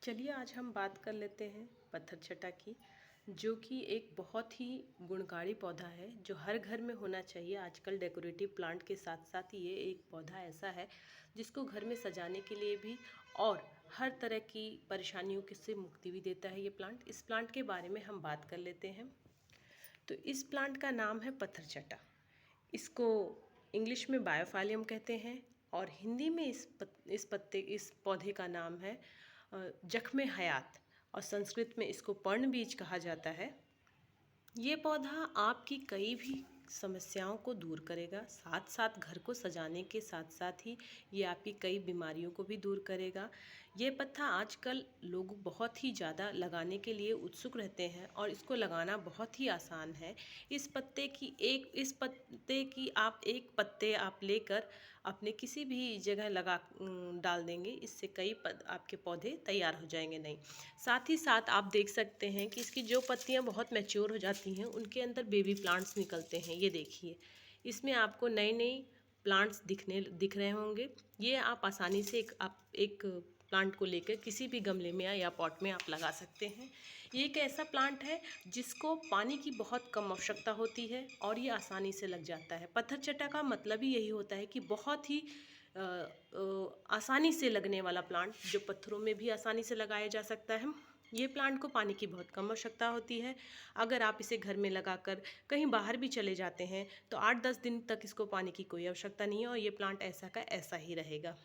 चलिए आज हम बात कर लेते हैं पत्थरचट्टा की, जो कि एक बहुत ही गुणकारी पौधा है जो हर घर में होना चाहिए। आजकल डेकोरेटिव प्लांट के साथ साथ ये एक पौधा ऐसा है जिसको घर में सजाने के लिए भी और हर तरह की परेशानियों के से मुक्ति भी देता है ये प्लांट। इस प्लांट के बारे में हम बात कर लेते हैं। तो इस प्लांट का नाम है पत्थरचट्टा। इसको इंग्लिश में बायोफालियम कहते हैं और हिंदी में इस पौधे का नाम है जख्मे हयात, और संस्कृत में इसको पर्णबीज कहा जाता है। ये पौधा आपकी कई भी समस्याओं को दूर करेगा, साथ साथ घर को सजाने के साथ साथ ही ये आपकी कई बीमारियों को भी दूर करेगा। ये पत्ता आजकल लोग बहुत ही ज़्यादा लगाने के लिए उत्सुक रहते हैं और इसको लगाना बहुत ही आसान है। इस पत्ते की आप एक पत्ते आप लेकर अपने किसी भी जगह डाल देंगे, इससे आपके पौधे तैयार हो जाएंगे। नहीं, साथ ही साथ आप देख सकते हैं कि इसकी जो पत्तियां बहुत मैच्योर हो जाती हैं उनके अंदर बेबी प्लांट्स निकलते हैं। ये देखिए, इसमें आपको नए नए प्लांट्स दिख रहे होंगे। ये आप आसानी से एक प्लांट को लेकर किसी भी गमले में या पॉट में आप लगा सकते हैं। ये एक ऐसा प्लांट है जिसको पानी की बहुत कम आवश्यकता होती है और ये आसानी से लग जाता है। पत्थरचट्टा का मतलब ही यही होता है कि बहुत ही आसानी से लगने वाला प्लांट, जो पत्थरों में भी आसानी से लगाया जा सकता है। ये प्लांट को पानी की बहुत कम आवश्यकता होती है। अगर आप इसे घर में लगाकर कहीं बाहर भी चले जाते हैं तो 8-10 दिन तक इसको पानी की कोई आवश्यकता नहीं है और ये प्लांट ऐसा का ऐसा ही रहेगा।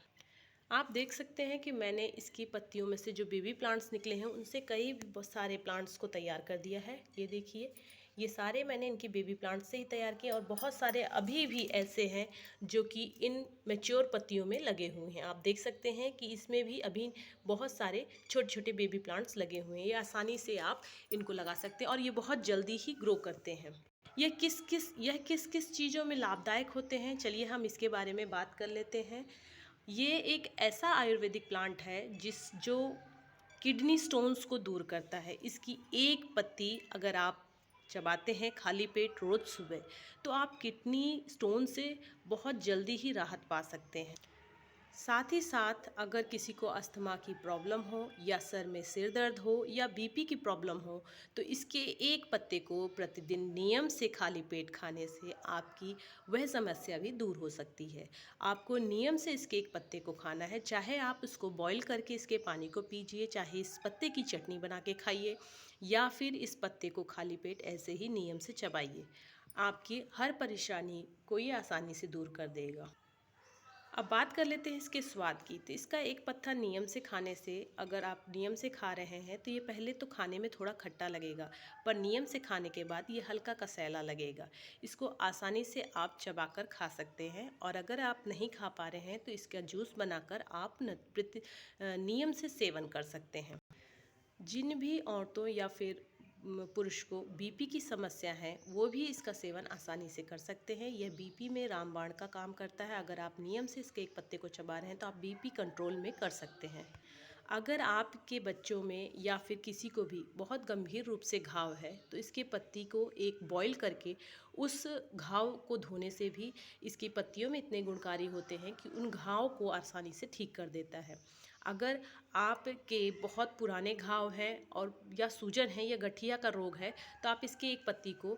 आप देख सकते हैं कि मैंने इसकी पत्तियों में से जो बेबी प्लांट्स निकले हैं उनसे कई बहुत सारे प्लांट्स को तैयार कर दिया है। ये देखिए, ये सारे मैंने इनकी बेबी प्लांट्स से ही तैयार किए और बहुत सारे अभी भी ऐसे हैं जो कि इन मैच्योर पत्तियों में लगे हुए हैं। आप देख सकते हैं कि इसमें भी अभी बहुत सारे छोटे छोटे बेबी प्लांट्स लगे हुए हैं। ये आसानी से आप इनको लगा सकते हैं और ये बहुत जल्दी ही ग्रो करते हैं। यह किस किस चीज़ों में लाभदायक होते हैं, चलिए हम इसके बारे में बात कर लेते हैं। ये एक ऐसा आयुर्वेदिक प्लांट है जो किडनी स्टोन्स को दूर करता है। इसकी एक पत्ती अगर आप चबाते हैं खाली पेट रोज़ सुबह, तो आप किडनी स्टोन से बहुत जल्दी ही राहत पा सकते हैं। साथ ही साथ अगर किसी को अस्थमा की प्रॉब्लम हो या सर में सिर दर्द हो या बीपी की प्रॉब्लम हो, तो इसके एक पत्ते को प्रतिदिन नियम से खाली पेट खाने से आपकी वह समस्या भी दूर हो सकती है। आपको नियम से इसके एक पत्ते को खाना है, चाहे आप इसको बॉईल करके इसके पानी को पीजिए, चाहे इस पत्ते की चटनी बना के खाइए या फिर इस पत्ते को खाली पेट ऐसे ही नियम से चबाइए। आपकी हर परेशानी को ये आसानी से दूर कर देगा। अब बात कर लेते हैं इसके स्वाद की। तो इसका एक पत्ता नियम से खाने से, अगर आप नियम से खा रहे हैं तो ये पहले तो खाने में थोड़ा खट्टा लगेगा, पर नियम से खाने के बाद ये हल्का कसैला लगेगा। इसको आसानी से आप चबाकर खा सकते हैं और अगर आप नहीं खा पा रहे हैं तो इसका जूस बनाकर आप नियम से सेवन कर सकते हैं। जिन भी औरतों या फिर पुरुष को बीपी की समस्या है वो भी इसका सेवन आसानी से कर सकते हैं। यह बीपी में रामबाण का काम करता है। अगर आप नियम से इसके एक पत्ते को चबा रहे हैं तो आप बीपी कंट्रोल में कर सकते हैं। अगर आपके बच्चों में या फिर किसी को भी बहुत गंभीर रूप से घाव है तो इसके पत्ती को एक बॉईल करके उस घाव को धोने से भी इसकी पत्तियों में इतने गुणकारी होते हैं कि उन घाव को आसानी से ठीक कर देता है। अगर आपके बहुत पुराने घाव हैं और या सूजन है या गठिया का रोग है तो आप इसकी एक पत्ती को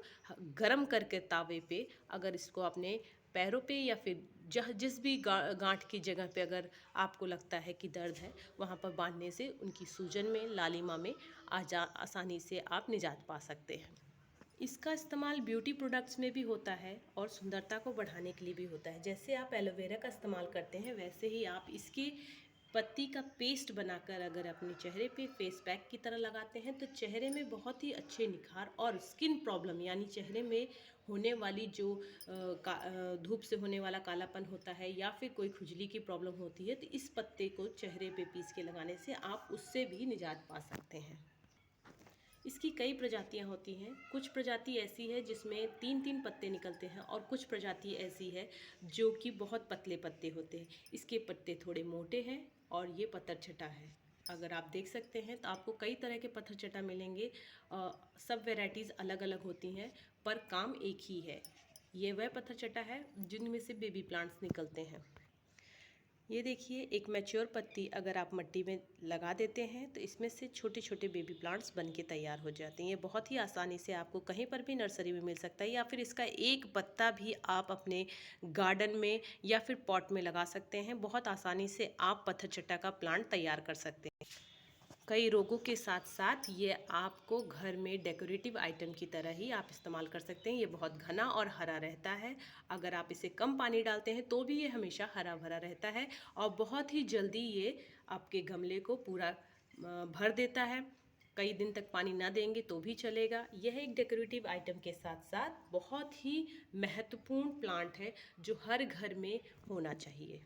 गरम करके तावे पे, अगर इसको अपने पैरों पे या फिर जिस भी गांठ की जगह पे अगर आपको लगता है कि दर्द है, वहाँ पर बांधने से उनकी सूजन में लालिमा में आसानी से आप निजात पा सकते हैं। इसका इस्तेमाल ब्यूटी प्रोडक्ट्स में भी होता है और सुंदरता को बढ़ाने के लिए भी होता है। जैसे आप एलोवेरा का इस्तेमाल करते हैं वैसे ही आप इसकी पत्ती का पेस्ट बनाकर अगर अपने चेहरे पे फेस पैक की तरह लगाते हैं तो चेहरे में बहुत ही अच्छे निखार और स्किन प्रॉब्लम यानी चेहरे में होने वाली जो धूप से होने वाला कालापन होता है या फिर कोई खुजली की प्रॉब्लम होती है, तो इस पत्ते को चेहरे पे पीस के लगाने से आप उससे भी निजात पा सकते हैं। इसकी कई प्रजातियां होती हैं। कुछ प्रजाति ऐसी है जिसमें 3-3 पत्ते निकलते हैं और कुछ प्रजाति ऐसी है जो कि बहुत पतले पत्ते होते हैं। इसके पत्ते थोड़े मोटे हैं और ये पत्थरचट्टा है। अगर आप देख सकते हैं तो आपको कई तरह के पत्थरचट्टा मिलेंगे। सब वैरायटीज़ अलग अलग होती हैं पर काम एक ही है। ये वह पत्थरचट्टा है जिनमें से बेबी प्लांट्स निकलते हैं। ये देखिए, एक मैच्योर पत्ती अगर आप मिट्टी में लगा देते हैं तो इसमें से छोटे छोटे बेबी प्लांट्स बन के तैयार हो जाते हैं। ये बहुत ही आसानी से आपको कहीं पर भी नर्सरी में मिल सकता है, या फिर इसका एक पत्ता भी आप अपने गार्डन में या फिर पॉट में लगा सकते हैं। बहुत आसानी से आप पत्थर चट्टा का प्लांट तैयार कर सकते हैं। कई रोगों के साथ साथ ये आपको घर में डेकोरेटिव आइटम की तरह ही आप इस्तेमाल कर सकते हैं। ये बहुत घना और हरा रहता है। अगर आप इसे कम पानी डालते हैं तो भी ये हमेशा हरा भरा रहता है, और बहुत ही जल्दी ये आपके गमले को पूरा भर देता है। कई दिन तक पानी ना देंगे तो भी चलेगा। यह एक डेकोरेटिव आइटम के साथ साथ बहुत ही महत्वपूर्ण प्लांट है जो हर घर में होना चाहिए।